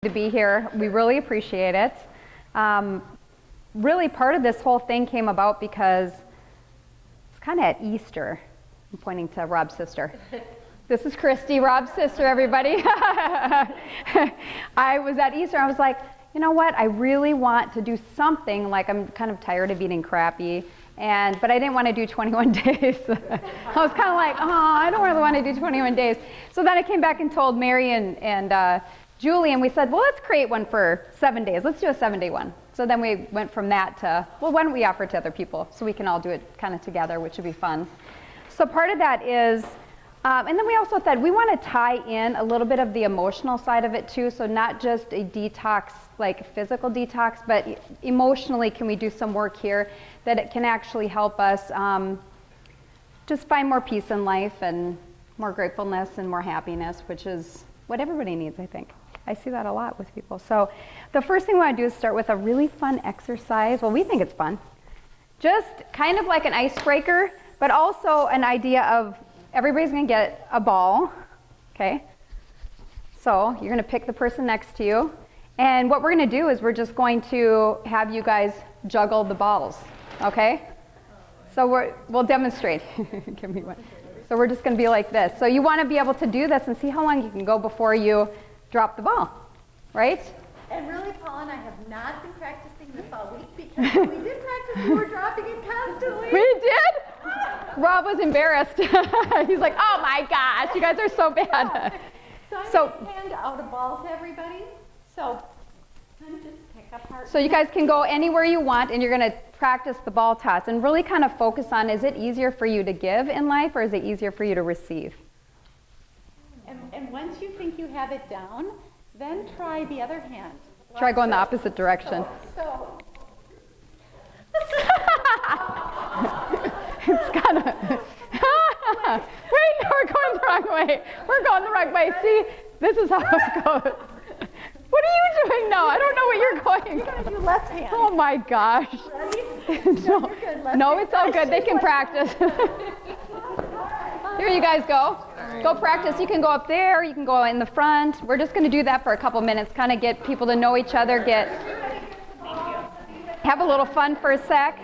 To be here. We really appreciate it. Really, part of this whole thing came about because it's kind of at Easter. I'm pointing to Rob's sister. This is Christy, Rob's sister, everybody. I was at Easter. I was like, you know what? I really want to do something. Like, I'm kind of tired of eating crappy. But I didn't want to do 21 days. I was kind of like, oh, I don't really want to do 21 days. So then I came back and told Mary and Julie, and we said, well, let's create one for 7 days. Let's do a 7-day one. So then we went from that to, well, why don't we offer it to other people so we can all do it kind of together, which would be fun. So part of that is, and then we also thought we want to tie in a little bit of the emotional side of it too. So not just a detox, like physical detox, but emotionally, can we do some work here that it can actually help us just find more peace in life and more gratefulness and more happiness, which is what everybody needs, I think. I see that a lot with people. So the first thing we want to do is start with a really fun exercise. Well, we think it's fun. Just kind of like an icebreaker, but also an idea of everybody's going to get a ball, okay? So you're going to pick the person next to you. And what we're going to do is we're just going to have you guys juggle the balls, okay? So we'll demonstrate. Give me one. So we're just going to be like this. So you want to be able to do this and see how long you can go before you drop the ball, right? And really, Paul and I have not been practicing this all week because when we did practice, we were dropping it constantly. We did? Rob was embarrassed. He's like, oh my gosh, you guys are so bad. So I'm going to hand out a ball to everybody. So kind of just pick apart. So you guys can go anywhere you want, and you're going to practice the ball toss and really kind of focus on, is it easier for you to give in life, or is it easier for you to receive? And once you think you have it down, then try the other hand. Try going the opposite direction. So. It's kind of. Wait, no, we're going the wrong way. We're going the wrong way. See, this is how it goes. What are you doing now? I don't know what you're going. You're going to do left hand. Oh my gosh. Ready? No, it's all good. They can practice. Here you guys go. Go practice. You can go up there. You can go in the front. We're just going to do that for a couple minutes, kind of get people to know each other, have a little fun for a sec.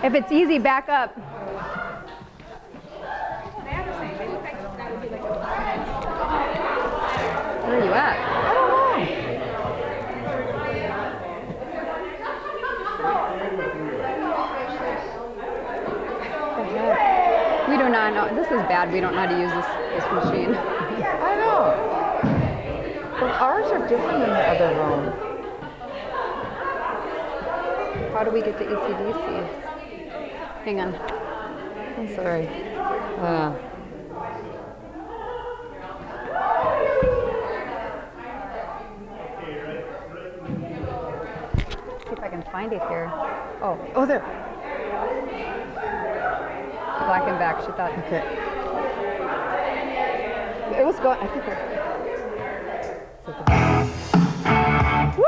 If it's easy, back up. Where are you at? I don't know. We do not know. This is bad. We don't know how to use this machine. I know. But ours are different than the other room. How do we get to AC/DC? Hang on. I'm sorry. See if I can find it here. Oh, there. Black and back, she thought. Okay. It was going, I think Woo!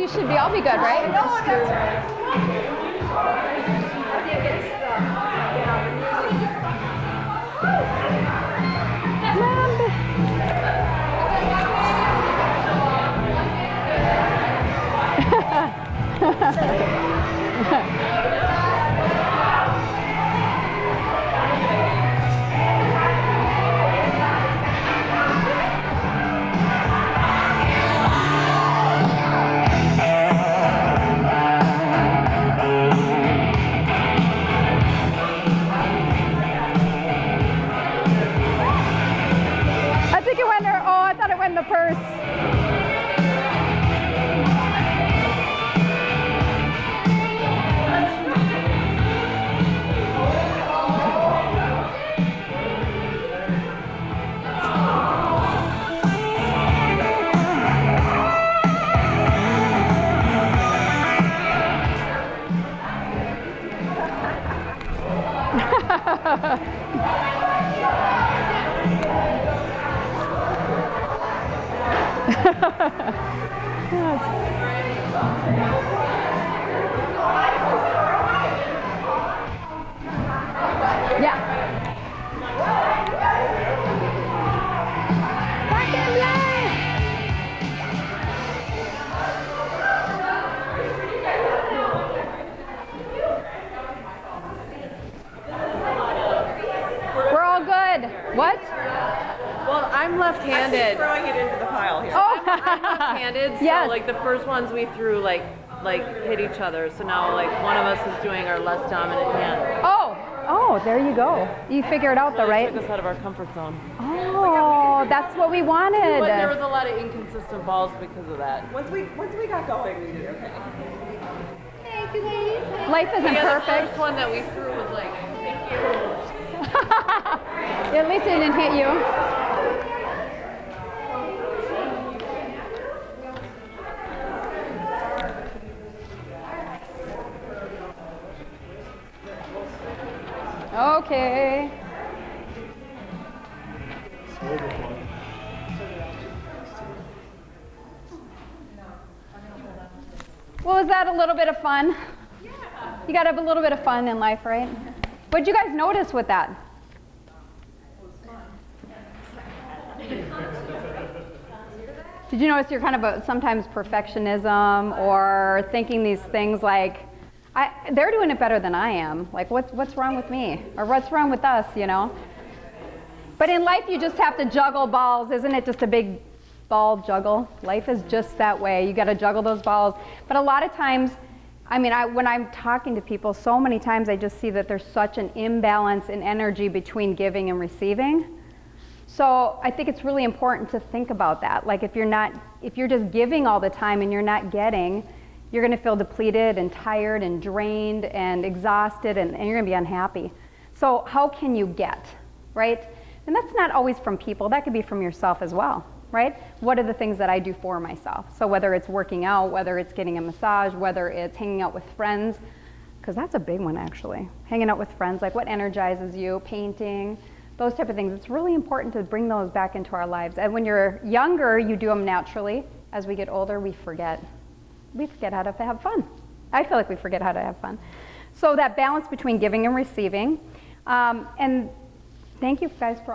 you should be all be good, right? No, that's right. I think it went there. Oh, I thought it went in the purse. Yeah. Back in line. We're all good. What? Well, I'm left-handed. Throwing it into the pile here. Oh. I'm left-handed, so Yes. like the first ones we threw like hit each other. So now like one of us is doing our less dominant hand. Oh, there you go. You figured out the right. Took us out of our comfort zone. Oh, that's what we wanted. But there was a lot of inconsistent balls because of that. Once we got going, we did okay. Thank you, ladies. Life isn't Yeah, the perfect. first one that we threw was like, At least it didn't hit you. Okay. Well, is that a little bit of fun? Yeah. You got to have a little bit of fun in life, right? What'd you guys notice with that? Did you notice you're kind of sometimes perfectionism or thinking these things like, they're doing it better than I am. Like, what's wrong with me? Or what's wrong with us, you know? But in life, you just have to juggle balls. Isn't it just a big ball juggle? Life is just that way. You got to juggle those balls. But a lot of times, I mean, when I'm talking to people, so many times I just see that there's such an imbalance in energy between giving and receiving. So I think it's really important to think about that. Like if you're just giving all the time and you're not getting, you're going to feel depleted and tired and drained and exhausted, and you're going to be unhappy. So how can you get, right? And that's not always from people. That could be from yourself as well, right? What are the things that I do for myself? So whether it's working out, whether it's getting a massage, whether it's hanging out with friends, because that's a big one actually. Hanging out with friends, like what energizes you, painting, those type of things. It's really important to bring those back into our lives. And when you're younger, you do them naturally. As we get older, we forget. We forget how to have fun. I feel like we forget how to have fun. So that balance between giving and receiving. And thank you guys for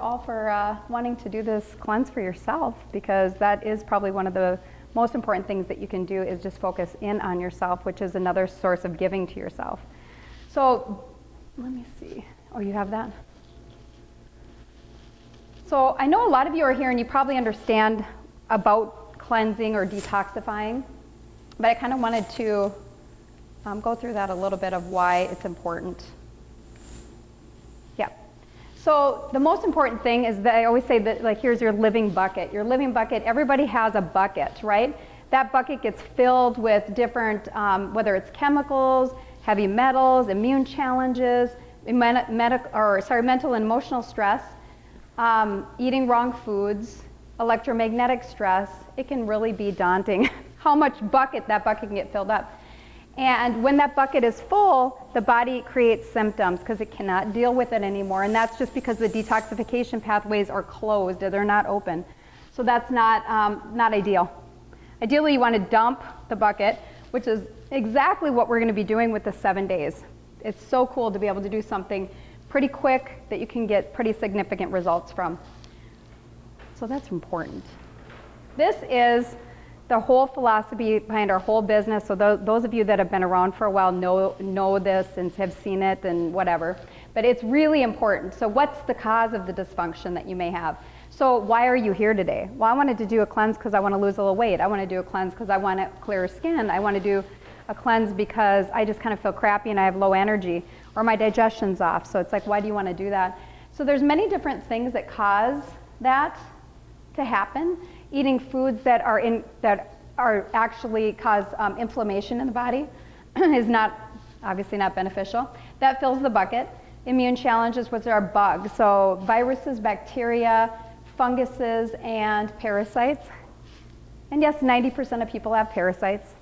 wanting to do this cleanse for yourself, because that is probably one of the most important things that you can do is just focus in on yourself, which is another source of giving to yourself. So let me see. Oh, you have that? So I know a lot of you are here and you probably understand about cleansing or detoxifying, but I kind of wanted to go through that a little bit of why it's important. Yeah. So the most important thing is that I always say that, like, here's your living bucket. Your living bucket, everybody has a bucket, right? That bucket gets filled with different, whether it's chemicals, heavy metals, immune challenges, mental and emotional stress, eating wrong foods, electromagnetic stress. It can really be daunting how much that bucket can get filled up. And when that bucket is full, the body creates symptoms because it cannot deal with it anymore. And that's just because the detoxification pathways are closed, or they're not open. So that's not ideal. Ideally, you want to dump the bucket, which is exactly what we're going to be doing with the 7 days. It's so cool to be able to do something pretty quick that you can get pretty significant results from. So that's important. This is the whole philosophy behind our whole business. So those of you that have been around for a while know this and have seen it and whatever. But it's really important. So what's the cause of the dysfunction that you may have? So why are you here today? Well, I wanted to do a cleanse because I want to lose a little weight. I want to do a cleanse because I want clearer skin. I want to do a cleanse because I just kind of feel crappy and I have low energy, or my digestion's off. So it's like, why do you want to do that? So there's many different things that cause that to happen. Eating foods that are actually cause inflammation in the body is obviously not beneficial. That fills the bucket. Immune challenges, which are bugs. So viruses, bacteria, funguses, and parasites. And yes, 90% of people have parasites,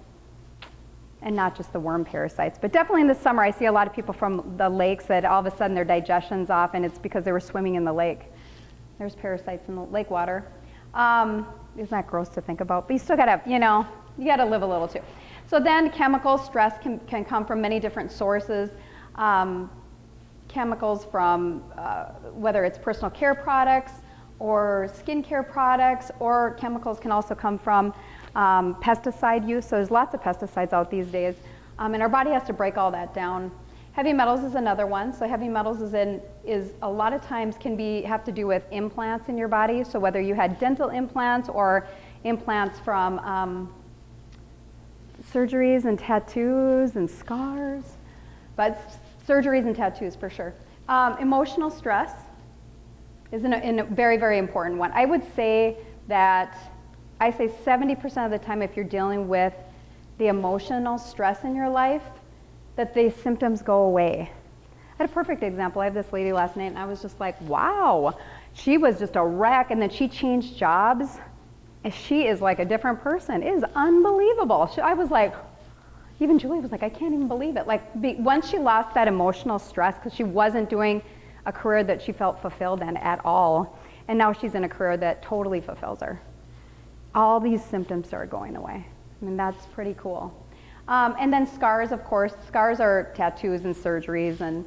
and not just the worm parasites. But definitely in the summer, I see a lot of people from the lakes that all of a sudden their digestion's off, and it's because they were swimming in the lake. There's parasites in the lake water. Isn't that gross to think about? But you still gotta, you gotta live a little too. So then chemical stress can come from many different sources. Chemicals from whether it's personal care products or skincare products, or chemicals can also come from pesticide use. So there's lots of pesticides out these days. And our body has to break all that down. Heavy metals is another one. So heavy metals is a lot of times have to do with implants in your body. So whether you had dental implants or implants from surgeries and tattoos and scars, but surgeries and tattoos for sure. Emotional stress is a very, very important one. I would say that 70% of the time if you're dealing with the emotional stress in your life, that the symptoms go away. I had a perfect example. I have this lady last night and I was just like, wow, she was just a wreck, and then she changed jobs and she is like a different person. It is unbelievable. I was like, even Julie was like, I can't even believe it. Like once she lost that emotional stress because she wasn't doing a career that she felt fulfilled in at all, and now she's in a career that totally fulfills her. All these symptoms started going away. I mean, that's pretty cool. And then scars, of course. Scars are tattoos and surgeries, and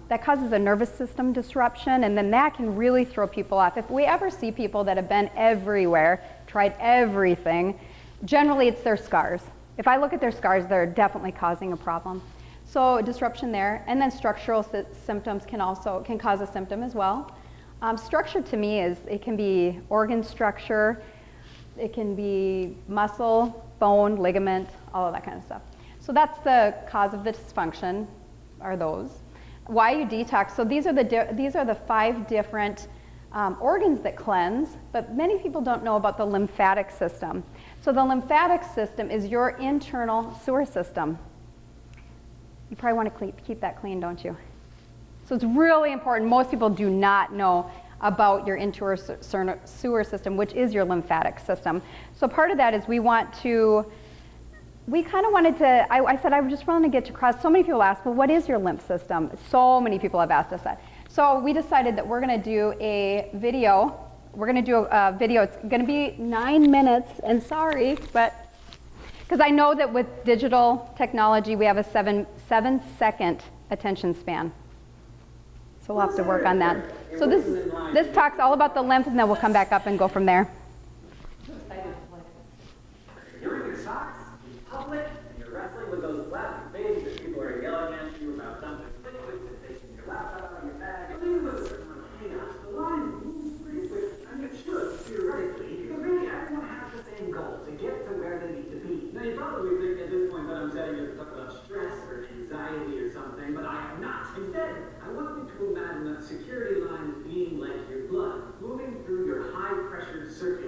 that causes a nervous system disruption, and then that can really throw people off. If we ever see people that have been everywhere, tried everything, generally it's their scars. If I look at their scars, they're definitely causing a problem. So disruption there, and then structural symptoms can cause a symptom as well. Structure to me it can be organ structure, it can be muscle, bone, ligament, all of that kind of stuff. So that's the cause of the dysfunction, are those. Why you detox, so these are the 5 different organs that cleanse, but many people don't know about the lymphatic system. So the lymphatic system is your internal sewer system. You probably want to keep that clean, don't you? So it's really important. Most people do not know about your internal sewer system, which is your lymphatic system. So part of that is we kind of wanted to, I said I just wanted to get across. So many people ask, well, what is your lymph system? So many people have asked us that. So we decided that we're going to do a video. We're going to do a video. It's going to be 9 minutes, and sorry, but because I know that with digital technology, we have a 7-second attention span. So we'll have to work on that. So this talks all about the lymph, and then we'll come back up and go from there. You're in your socks, in public, and you're wrestling with those plastic things that people are yelling at you about dumping liquids and taking your laptop on your bag. Leave us chaos. The line moves pretty quick. I mean, it should, theoretically, because really everyone has the same goal, to get to where they need to be. Now, you probably think at this point that I'm setting you to talk about stress or anxiety or something, but I am not. Instead, I want you to imagine that security line being like your blood, moving through your high-pressured circulation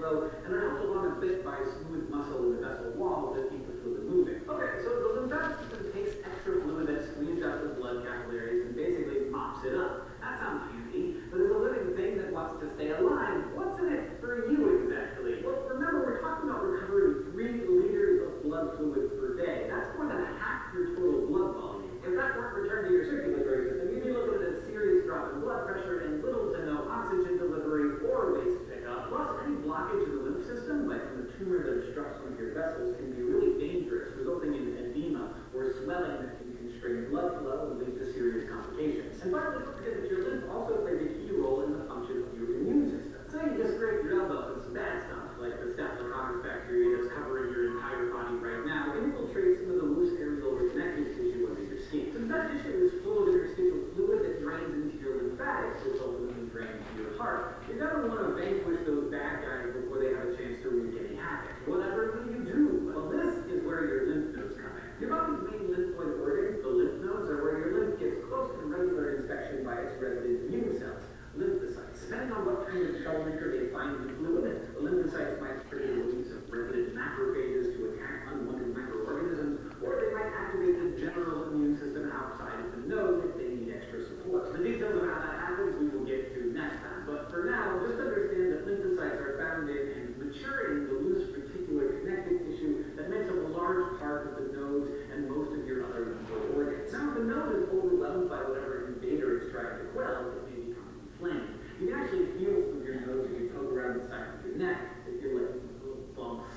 flow, and are helped along a bit by smooth muscle in the vessel walls that keep the fluid moving. Okay, so the lymphatic system takes extra fluid that's squeezed out of the blood capillaries and basically mops it up. That sounds handy, but as a living thing that wants to stay alive, what's in it for you exactly? Well, remember, we're talking about recovering 3 liters of blood fluid per day. That's more than half your total blood volume. If that weren't returned to your circulatory system, you'd be looking at a serious drop in blood pressure and little to no oxygen delivery or waste pickup. Plus, any blockage of the lymph system, like from a tumor that obstructs one of your vessels, can be really dangerous, resulting in edema or swelling that can constrain blood flow and lead to serious complications. And finally, don't forget that your lymph also plays a key role in the function of your immune system. Say you just scrape your elbow with some bad stuff, like the Staphylococcus bacteria that's covering your entire body right now, it infiltrates some of the loose areolar connective tissue under your skin. Since that tissue is full of interstitial fluid that drains into your lymphatics, which ultimately drain into your heart, you're going to want to vanquish those bad guys before they have a chance to wreak any havoc. Whatever will you do? Well, this is where your lymph nodes come in. Your body's main lymphoid organs, the lymph nodes, are where your lymph gets close and regular inspection by its resident immune cells, lymphocytes. Depending on what kind of troublemaker they find in the fluid, the lymphocytes might trigger the release of resident macrophages to attack unwanted microorganisms, or they might activate the general immune system outside of the node if they need extra support. The details of how that happens we will get to next time, but for now, just understand that lymphocytes are found in and mature in the loose reticular connective tissue that makes up a large part of the nodes and most of your other lymphoid organs. Now, if the node is overwhelmed by whatever invader it's trying to quell, it may become inflamed. You can actually feel from your nose as you poke around the side of your neck. They feel like little bumps.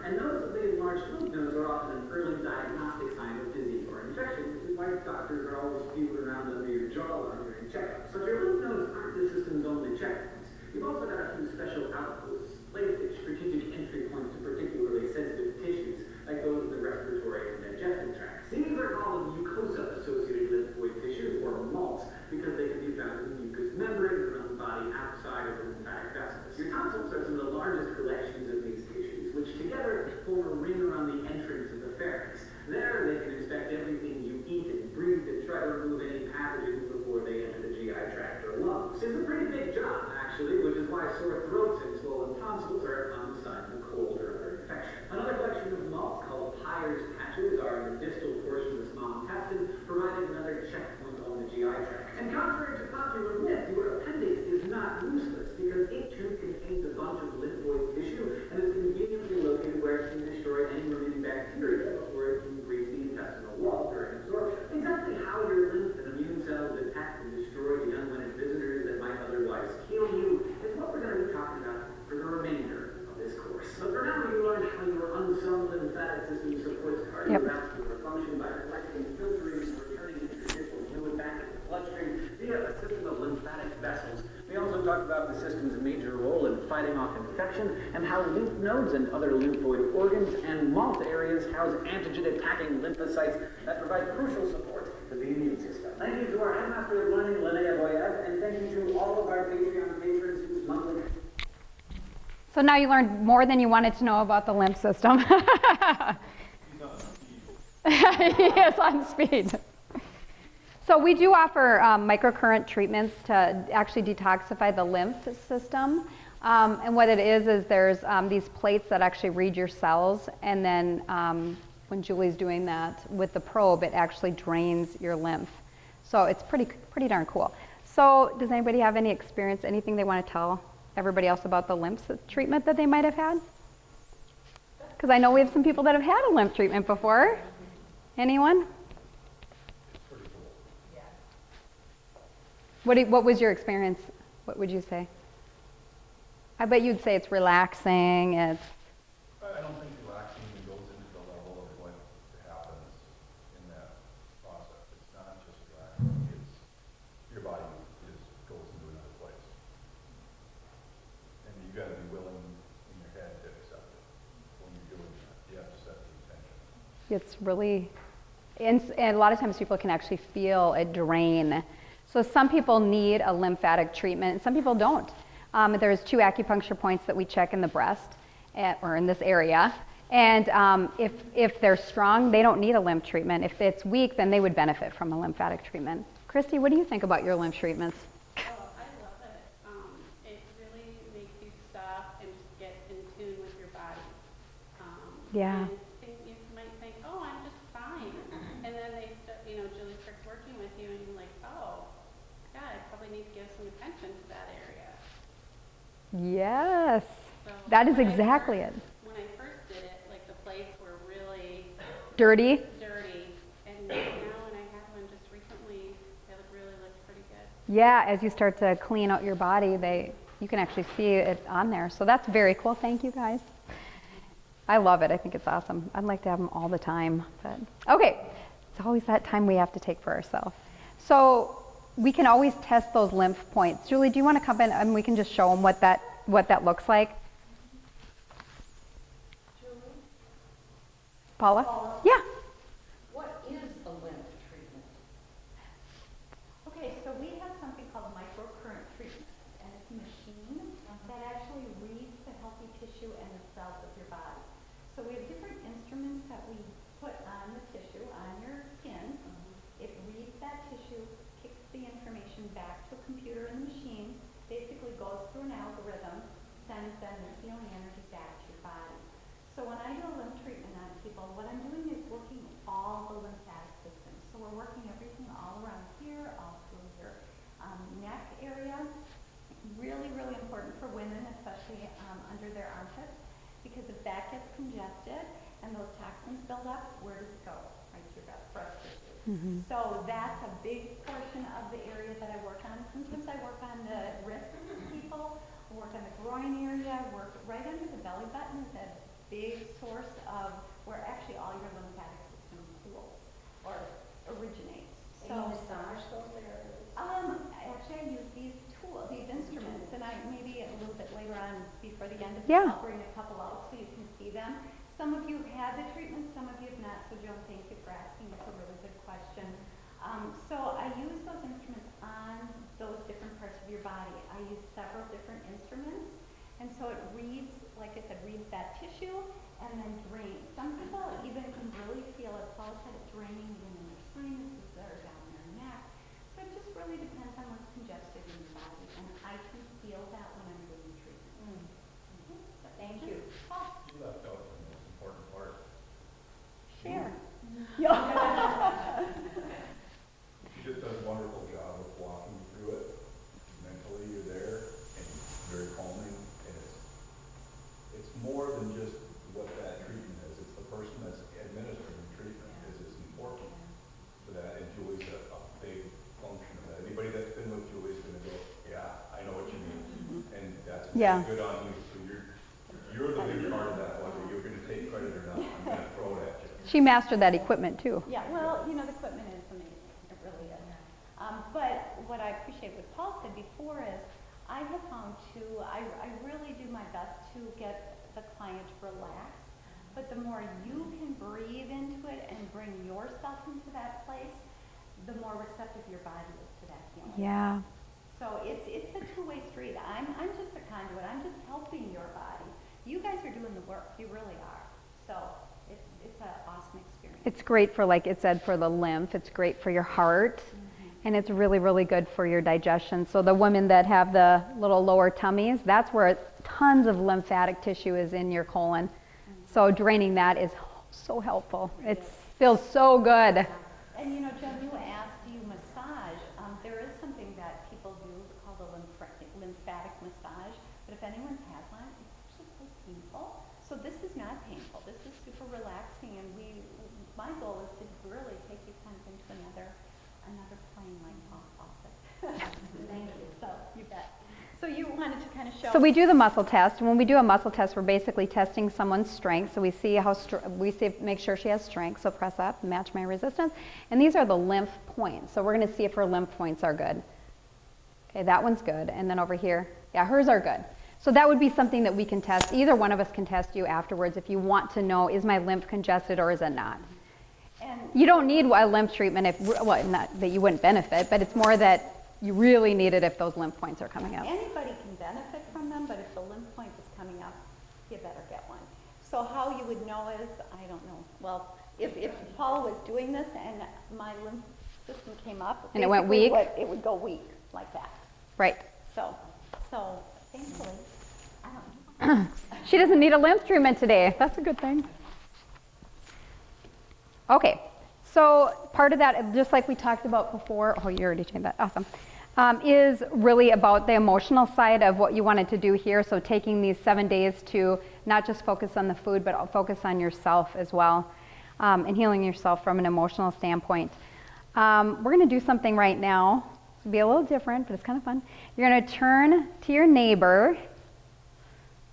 And notice that big and large lymph nodes are often an early diagnostic sign of disease or infection, which is why doctors are always feeling around under your jawline during checkups. So your lymph nodes aren't the system's only checkpoints. You've also got a few special outposts, placed at strategic entry points to particularly sensitive tissues, like those in the respiratory and digestive tracts. These are called mucosa-associated lymphoid tissues, or MALTs, because they can be found in the mucous membranes around the body outside of the lymphatic vessels. Your tonsils are some of the largest collections of these tissues, which together form a ring around the entrance of the pharynx. There, they can inspect everything you eat and breathe and try to remove any pathogens before they enter the GI tract or lungs. It's a pretty big job, actually, which is why sore throats and swollen tonsils are a common sign of cold or other infection. Another collection of malts called Peyer's patches are in the distal portion of the small intestine, providing another checkpoint on the GI tract. And contrary to popular myth, your appendix is not useless because it too contains a bunch of lymphoid tissue and is conveniently located where it can destroy any remaining bacteria before it can breach the intestinal wall during absorption. Exactly how your lymph and immune cells detect and destroy the unwanted visitors that might otherwise kill you is what we're going to be talking about for the remainder of this course. But for now, you learned how your unsung lymphatic system supports cardiovascular function by collecting, filtering, and returning interstitial fluid back into the bloodstream via a system of lymphatic vessels. We also talked about the system's major role in fighting off infection and how lymph nodes and other lymphoid organs and MALT areas house antigen-attacking lymphocytes that provide crucial support to the immune system. Thank you to our Headmaster of Learning, Linnea Boyev, and thank you to all of our Patreon patrons whose monthly... So now you learned more than you wanted to know about the lymph system. He is on speed. So we do offer microcurrent treatments to actually detoxify the lymph system. And what it is there's these plates that actually read your cells, and then when Julie's doing that with the probe, it actually drains your lymph. So it's pretty darn cool. So does anybody have any experience, anything they want to tell everybody else about the lymph treatment that they might have had? Because I know we have some people that have had a lymph treatment before. Anyone? What was your experience? What would you say? I bet you'd say it's relaxing. It's. I don't think relaxing goes into the level of what happens in that process. It's not just relaxing. It's your body goes into another place, and you got to be willing in your head to accept it. When you're doing that, you have to set the intention. It's really, and a lot of times people can actually feel it drain. So some people need a lymphatic treatment, and some people don't. There's 2 acupuncture points that we check in the breast, or in this area. And if they're strong, they don't need a lymph treatment. If it's weak, then they would benefit from a lymphatic treatment. Christy, what do you think about your lymph treatments? Oh, I love it. It really Yeah. And you might think, oh, I'm just fine. And then Julie starts working with you and you're like, oh, yeah, I probably need to give some attention to that area. Yes. So That is when I exactly first- it. When I first did it, like the plates were really Dirty. dirty. And now when I had one just recently, they really looked pretty good. Yeah, as you start to clean out your body, you can actually see it on there. So that's very cool. Thank you guys. I love it. I think it's awesome. I'd like to have them all the time. But okay, it's always that time we have to take for ourselves. So we can always test those lymph points. Julie, do you want to come in and we can just show them what that looks like? Paula? Yeah. What is a lymph treatment? Okay, so we have something called a microcurrent treatment, and it's a machine that actually reads the healthy tissue and the cells of your body. So we have different instruments that we put on the tissue, on your skin. It reads that tissue, kicks the information back to a computer in the machine, basically goes through an algorithm, sends then the healing energy back to your body. So when I do a lymph treatment on people, what I'm doing is working all the lymphatic systems. So we're working everything all around here, all through your neck area. Really, really important for women, especially under their armpits, because if that gets congested and those toxins build up, where does it go? Right to your breast tissue. So that's a big portion of the area that I work on. Sometimes I work on the wrists of people, work on the groin area, work right under the belly button is a big source of where actually all your lymphatic system pools or originates. So you massage those areas? Actually, I use these tools, these instruments, and I maybe a little bit later on before the end of this, Yeah. I'll bring a couple out so you can see them. Some of you have had the treatment, some of you have not. So Joan, thank you for asking. That's a really good question. So I use those instruments on those different parts of your body. I use several different instruments, and so it reads, like I said, reads that tissue and then drains. Some people even can really feel it. Paul said it draining even in their sinuses or down their neck. So it just really depends on what's congested in your body, and I can feel that when I'm doing treatment. So thank you. Paul, You left out the most important part. share. She just does a wonderful job of walking you through it. Mentally, you're there, and it's very calming, and it's more than just what that treatment is. It's the person that's administering the treatment is important for that, and Julie's a big function of that. Anybody that's been with Julie's gonna go, yeah, I know what you mean, and that's Yeah. good on you. So you're the big part of that, whether you're gonna take credit or not. I'm gonna throw it at you. She mastered that equipment too. Yeah, well, the equipment is amazing. It really is. But what I appreciate what Paul said before is I have found too, I really do my best to get the client relaxed. But the more you can breathe into it and bring yourself into that place, the more receptive your body is to that healing. Yeah. So it's a two-way street. I'm just a conduit. I'm just helping your body. You guys are doing the work. You really are. So it's an awesome experience. It's great for, like it said, for the lymph. It's great for your heart. And it's really, really good for your digestion. So the women that have the little lower tummies, that's where tons of lymphatic tissue is in your colon. So draining that is so helpful. It feels so good. And Joan, you asked, do you massage? There is something that people do called a lymphatic massage. But if anyone's had one, it's actually quite painful. So this is not painful. This is super relaxing. And my goal is to really take you kind of into another plane like Paul said. Thank you. So you bet. So you wanted to kind of show. So we do the muscle test. When we do a muscle test, we're basically testing someone's strength. So we see make sure she has strength. So press up, match my resistance. And these are the lymph points. So we're going to see if her lymph points are good. Okay, that one's good. And then over here, yeah, hers are good. So that would be something that we can test. Either one of us can test you afterwards if you want to know, is my lymph congested or is it not? And You don't need a lymph treatment not that you wouldn't benefit, but it's more that you really need it if those lymph points are coming up. anybody can benefit from them, but if the lymph point is coming up, you better get one. So how you would know is, I don't know. Well, if Paul was doing this and my lymph system came up, And it went basically weak? it would go weak like that. Right. So thankfully, I don't know. She doesn't need a lymph treatment today. That's a good thing. Okay, so part of that, just like we talked about before, oh, you already changed that, awesome, is really about the emotional side of what you wanted to do here. So taking these 7 days to not just focus on the food, but focus on yourself as well, and healing yourself from an emotional standpoint. We're going to do something right now. It'll be a little different, but it's kind of fun. You're going to turn to your neighbor.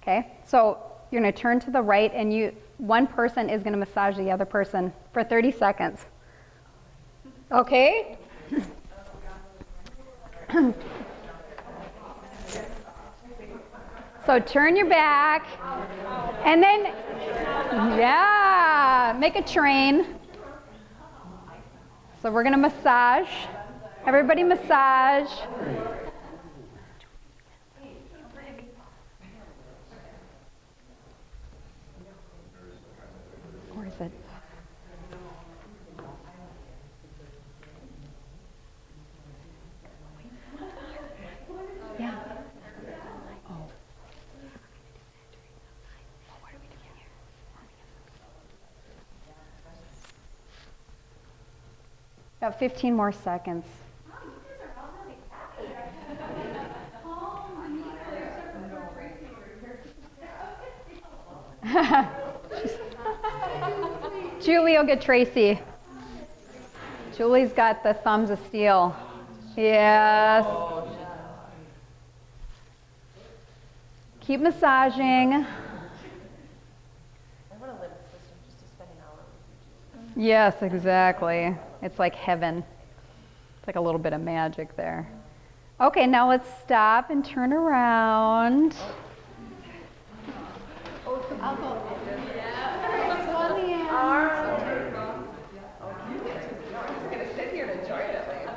Okay, so you're going to turn to the right, and one person is going to massage the other person for 30 seconds. Okay? So turn your back, and then, yeah, make a train. So we're going to massage. Everybody massage. Or is it? Yeah. Oh. What are we doing here? About 15 more seconds. Julie will get Tracy. Julie's got the thumbs of steel. Yes. Keep massaging. I want to live with system just to spend an hour with you. Yes, exactly. It's like heaven. It's like a little bit of magic there. Okay, now let's stop and turn around. I'll go.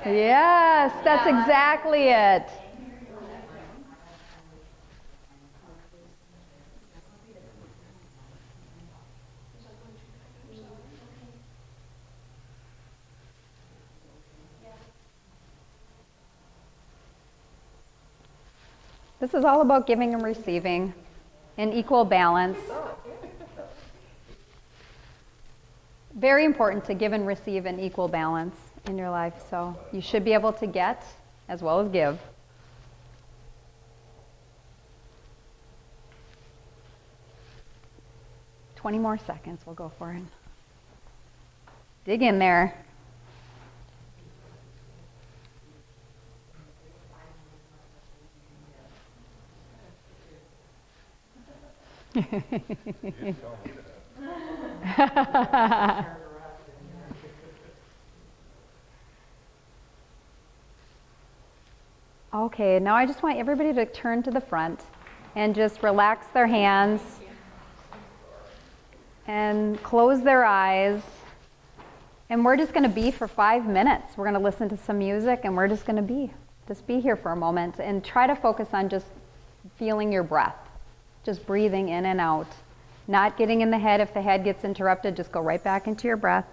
Yes, that's exactly it. This is all about giving and receiving in equal balance. Very important to give and receive in equal balance in your life. So you should be able to get as well as give. "20 more seconds, we'll go for it. Dig in there. Okay, now I just want everybody to turn to the front and just relax their hands and close their eyes. And we're just going to be for 5 minutes. We're going to listen to some music, and we're just going to be here for a moment and try to focus on just feeling your breath, just breathing in and out, not getting in the head. If the head gets interrupted, just go right back into your breath.